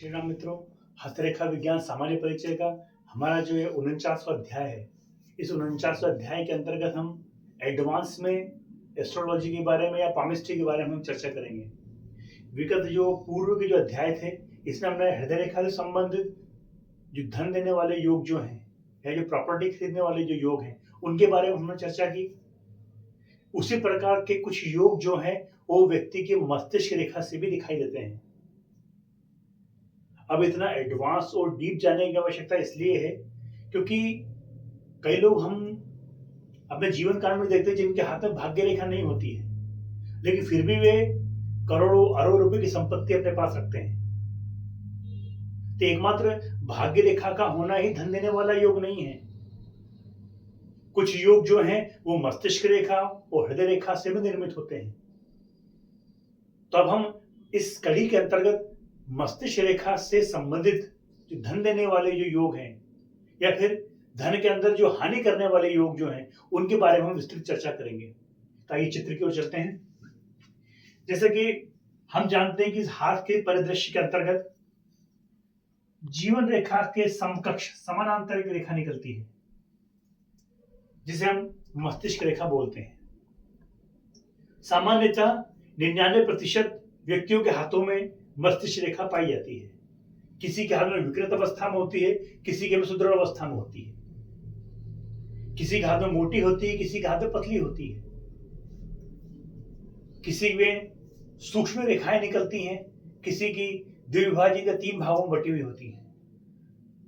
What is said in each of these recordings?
श्री राम मित्रों, हस्तरेखा विज्ञान सामान्य परिचय का हमारा जो है 49वां अध्याय है। इस 49वें अध्याय के अंतर्गत हम एडवांस में एस्ट्रोलॉजी के बारे में या पामिस्ट्री के बारे में हम चर्चा करेंगे। विगत जो पूर्व के जो अध्याय थे, इसमें हमने हृदय रेखा से संबंधित जो धन देने वाले योग जो हैं या जो प्रॉपर्टी खरीदने वाले जो योग हैं, उनके बारे में हमने चर्चा की। उसी प्रकार के कुछ योग जो हैं वो व्यक्ति के मस्तिष्क रेखा से भी दिखाई देते हैं। अब इतना एडवांस और डीप जाने की आवश्यकता इसलिए है क्योंकि कई लोग हम अपने जीवन काल में देखते हैं जिनके हाथ में भाग्य रेखा नहीं होती है, लेकिन फिर भी वे करोड़ों अरबों रुपए की संपत्ति अपने पास रखते हैं। तो एकमात्र भाग्य रेखा का होना ही धन देने वाला योग नहीं है। कुछ योग जो हैं वो मस्तिष्क रेखा और हृदय रेखा से भी निर्मित होते हैं। तो अब हम इस कड़ी के अंतर्गत मस्तिष्क रेखा से संबंधित जो धन देने वाले जो योग हैं या फिर धन के अंदर जो हानि करने वाले योग जो हैं उनके बारे में हम विस्तृत चर्चा करेंगे। तो आइए चित्र की ओर चलते हैं। जैसे कि हम जानते हैं कि इस हाथ के परिदृश्य के अंतर्गत जीवन रेखा के समकक्ष समानांतर एक रेखा निकलती है जिसे हम मस्तिष्क रेखा बोलते हैं। सामान्यतः 99% व्यक्तियों के हाथों में मस्तिष्क रेखा पाई जाती है। किसी के हाथ में विकृत अवस्था में होती है, किसी के में सुदृढ़ अवस्था में होती है, किसी के हाथ में मोटी होती है, किसी के हाथ में पतली होती है, किसी में सूक्ष्म रेखाएं निकलती हैं, किसी की द्विभाजित या 3 भागों में बटी हुई होती है।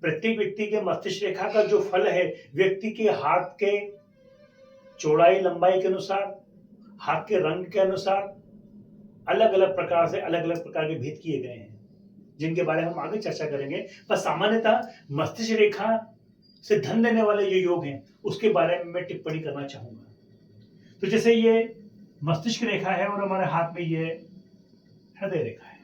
प्रत्येक व्यक्ति के मस्तिष्क रेखा का जो फल है व्यक्ति के हाथ के चौड़ाई लंबाई के अनुसार, हाथ के रंग के अनुसार अलग अलग प्रकार से अलग अलग प्रकार के भेद किए गए हैं, जिनके बारे में हम आगे चर्चा करेंगे। पर सामान्यतः मस्तिष्क रेखा से धन देने वाले जो योग हैं उसके बारे में मैं टिप्पणी करना चाहूंगा। तो जैसे ये मस्तिष्क रेखा है और हमारे हाथ में ये हृदय रेखा है।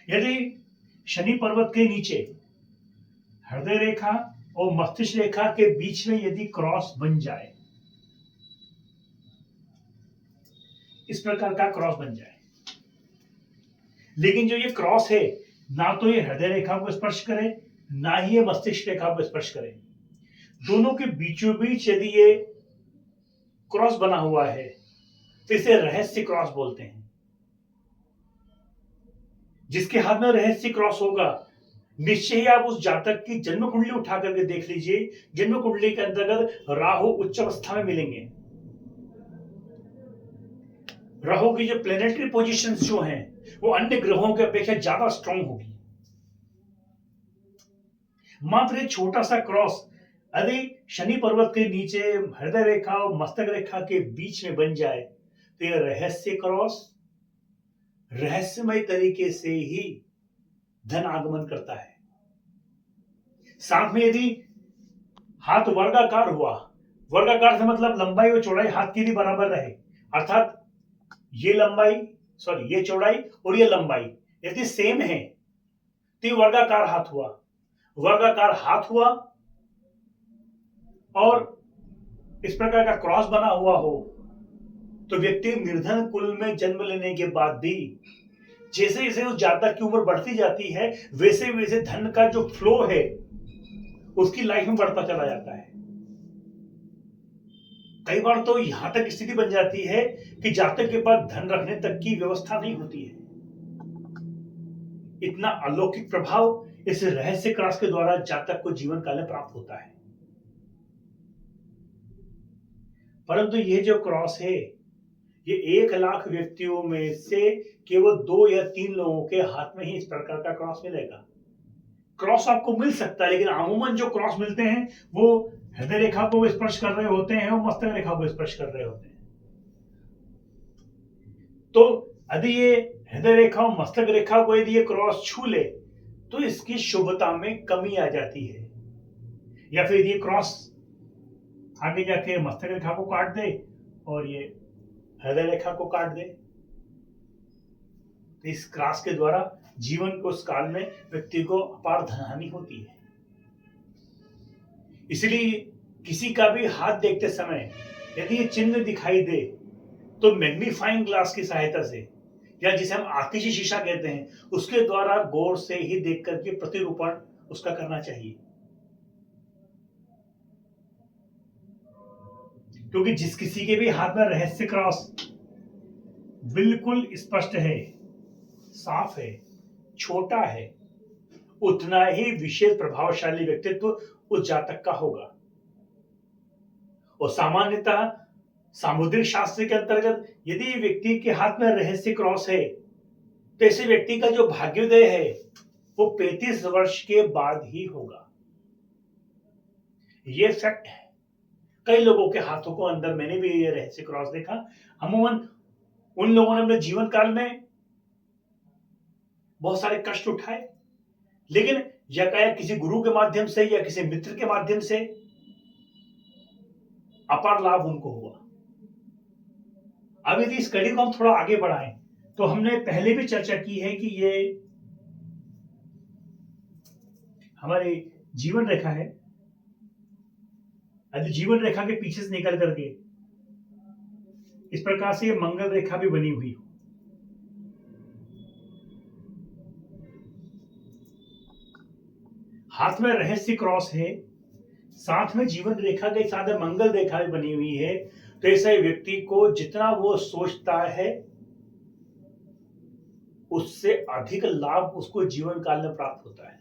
यदि शनि पर्वत के नीचे हृदय रेखा और मस्तिष्क रेखा के बीच में यदि क्रॉस बन जाए, इस प्रकार का क्रॉस बन जाए, लेकिन जो ये क्रॉस है ना तो ये हृदय रेखा को स्पर्श करे ना ही ये मस्तिष्क रेखा को स्पर्श करे, दोनों के बीचों बीच यदि ये क्रॉस बना हुआ है तो इसे रहस्य क्रॉस बोलते हैं। जिसके हाथ में रहस्य क्रॉस होगा निश्चय ही आप उस जातक की जन्म कुंडली उठा करके देख लीजिए। जन्म कुंडली के अंतर्गत राहु उच्च अवस्था में मिलेंगे। राहु की जो प्लेनेटरी पोजीशंस जो हैं वो अन्य ग्रहों के अपेक्षा ज्यादा स्ट्रांग होगी। मात्र एक छोटा सा क्रॉस यदि शनि पर्वत के नीचे हृदय रेखा और मस्तक रेखा के बीच में बन जाए तो यह रहस्य क्रॉस रहस्यमय तरीके से ही धन आगमन करता है। साथ में यदि हाथ वर्गाकार हुआ, वर्गाकार से मतलब लंबाई और चौड़ाई हाथ की भी बराबर रहे, अर्थात ये लंबाई ये चौड़ाई और ये लंबाई यदि सेम है तो ये वर्गाकार हाथ हुआ। वर्गाकार हाथ हुआ और इस प्रकार का क्रॉस बना हुआ हो तो व्यक्ति निर्धन कुल में जन्म लेने के बाद भी जैसे जैसे उस जातक की उम्र बढ़ती जाती है वैसे वैसे धन का जो फ्लो है उसकी लाइफ में बढ़ता चला जाता है। कई बार तो यहां तक स्थिति बन जाती है कि जातक के पास धन रखने तक की व्यवस्था नहीं होती है। इतना अलौकिक प्रभाव इस रहस्य क्रॉस के द्वारा जातक को जीवन काल में प्राप्त होता है। परंतु ये जो क्रॉस है ये 1 लाख व्यक्तियों में से केवल 2 या 3 लोगों के हाथ में ही इस प्रकार का क्रॉस मिलेगा। क्रॉस आपको मिल सकता है लेकिन अमूमन जो क्रॉस मिलते हैं वो हृदय रेखा को स्पर्श कर रहे होते हैं और मस्तक रेखा को स्पर्श कर रहे होते हैं। तो यदि ये हृदय रेखा और मस्तक रेखा को यदि ये क्रॉस छू ले तो इसकी शुभता में कमी आ जाती है, या फिर ये क्रॉस आगे जाके मस्तक रेखा को काट दे और ये हृदय रेखा को काट दे तो इस क्रॉस के द्वारा जीवन को उस काल में व्यक्ति को अपार धनहानि होती है। इसलिए किसी का भी हाथ देखते समय यदि ये चिन्ह दिखाई दे तो मैग्नीफाइंग ग्लास की सहायता से या जिसे हम आतिशी शीशा कहते हैं, उसके द्वारा गौर से ही देख करके प्रतिरूपण उसका करना चाहिए। क्योंकि जिस किसी के भी हाथ में रहस्य क्रॉस बिल्कुल स्पष्ट है, साफ है, छोटा है, उतना ही विशेष प्रभावशाली व्यक्तित्व उस जातक का होगा। और सामान्यतः सामुद्रिक शास्त्र के अंतर्गत यदि व्यक्ति के हाथ में रहस्य क्रॉस है, तो ऐसे व्यक्ति का जो भाग्योदय है वो 35 वर्ष के बाद ही होगा। ये फैक्ट है। कई लोगों के हाथों को अंदर मैंने भी ये रहस्य क्रॉस देखा। अमूमन उन लोगों ने अपने जीवन काल में बहुत सारे कष्ट उठाए, लेकिन यकायक किसी गुरु के माध्यम से या किसी मित्र के माध्यम से अपार लाभ उनको हुआ। अब यदि इस कड़ी को हम थोड़ा आगे बढ़ाएं, तो हमने पहले भी चर्चा की है कि ये हमारी जीवन रेखा है। यदि जीवन रेखा के पीछे से निकल करके इस प्रकार से ये मंगल रेखा भी बनी हुई हो, हाथ में रहस्य क्रॉस है, साथ में जीवन रेखा के साथ मंगल रेखा भी बनी हुई है, तो ऐसे व्यक्ति को जितना वो सोचता है उससे अधिक लाभ उसको जीवन काल में प्राप्त होता है।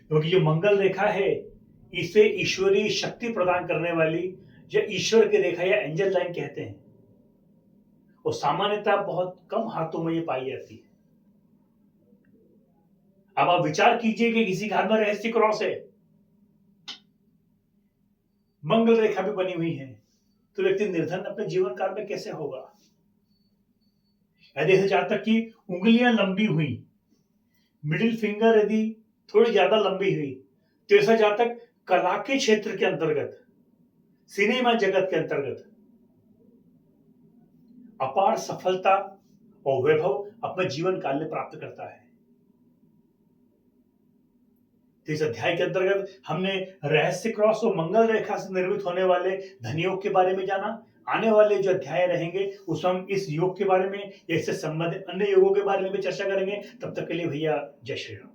क्योंकि जो मंगल रेखा है इसे ईश्वरीय शक्ति प्रदान करने वाली या ईश्वर की रेखा या एंजल लाइन कहते हैं, और सामान्यतः बहुत कम हाथों में ये पाई जाती है। अब आप विचार कीजिए कि किसी के हाथ में रहस्य क्रॉस है, मंगल रेखा भी बनी हुई है, तो व्यक्ति निर्धन अपने जीवन काल में कैसे होगा। यदि जातक की उंगलियां लंबी हुई, मिडिल फिंगर यदि थोड़ी ज्यादा लंबी हुई, तो ऐसा जातक कला के क्षेत्र के अंतर्गत, सिनेमा जगत के अंतर्गत अपार सफलता और वैभव अपने जीवन काल में प्राप्त करता है। तो इस अध्याय के अंतर्गत हमने रहस्य क्रॉस और मंगल रेखा से निर्मित होने वाले धनयोग के बारे में जाना। आने वाले जो अध्याय रहेंगे उसमें हम इस योग के बारे में या इससे संबंधित अन्य योगों के बारे में भी चर्चा करेंगे। तब तक के लिए भैया जय श्री राम।